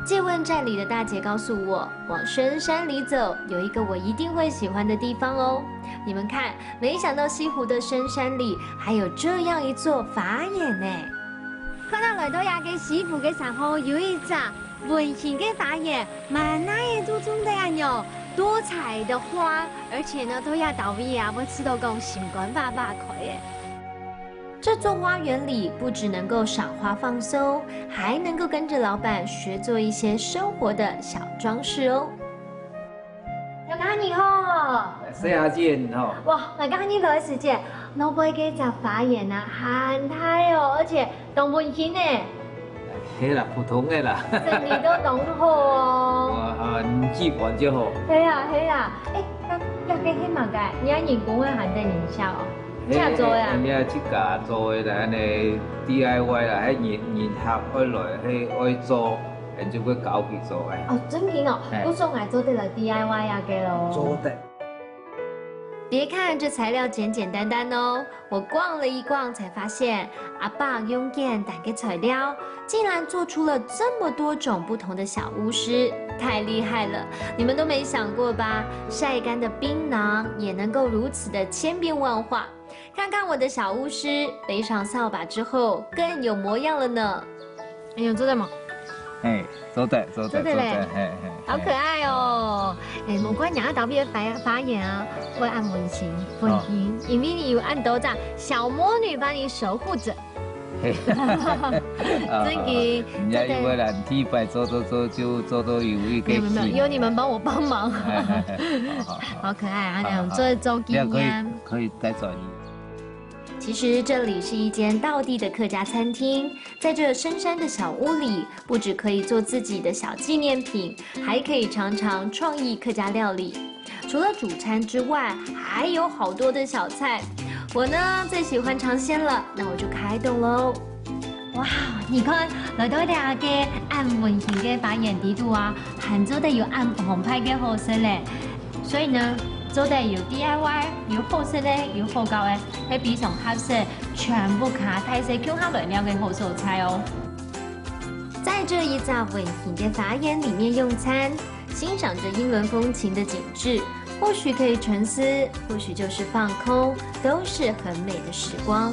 借问寨里的大姐告诉我，往深山里走，有一个我一定会喜欢的地方哦。你们看，没想到西湖的深山里还有这样一座法眼呢。看到来到呀嘅西湖嘅时候，有一只温馨嘅法眼，满那也都种的呀多彩的花，而且呢都要到位啊，我吃到讲心肝发发开耶。这座花园里不只能够赏花放松，还能够跟着老板学做一些生活的小装饰哦。大家你好，谁阿姐哈？哇，大家你好，师姐，老板嘅只法眼啊，很大哦，而且动温馨呢。係啦，普通嘅啦。生意都動好哦。基本就好。係啊係啊，誒，嘅希望嘅，你人工會限定營銷哦。真做呀？你啊，即家做嘅啦，你 DIY 啦，喺研合開來，去做，人就會搞佢做嘅。哦，真嘅哦，我做愛做得了 DIY 呀嘅咯。做得。别看这材料简简单单哦，我逛了一逛才发现，阿爸用简单的材料，竟然做出了这么多种不同的小巫师，太厉害了！你们都没想过吧？晒干的槟榔也能够如此的千变万化。看看我的小巫师，背上扫把之后更有模样了呢。哎呦，做得嘛？哎，做得嘞，好可爱哦！哎，冇怪人家特別發言啊，會按溫馨，因為你有按到這小魔女幫你守護着。真嘅，人家一個人體白做就做到有一個沒有你們幫我幫忙，好可愛啊！那種做周記啊，可以帶走你。其实这里是一间道地的客家餐厅，在这深山的小屋里，不只可以做自己的小纪念品，还可以尝尝创意客家料理。除了主餐之外，还有好多的小菜。我呢最喜欢尝鲜了，那我就开动喽！哇，你看來到啲嘅按溫馨嘅法眼地度啊，很做得有按紅派嘅好食咧，所以呢。做得有 DIY， 有好食咧，有好搞嘅，喺比上合適，全部卡太細 Q 下來了嘅好素菜哦。在这一座温馨的法眼里面用餐，欣赏着英伦风情的景致，或许可以沉思，或许就是放空，都是很美的时光。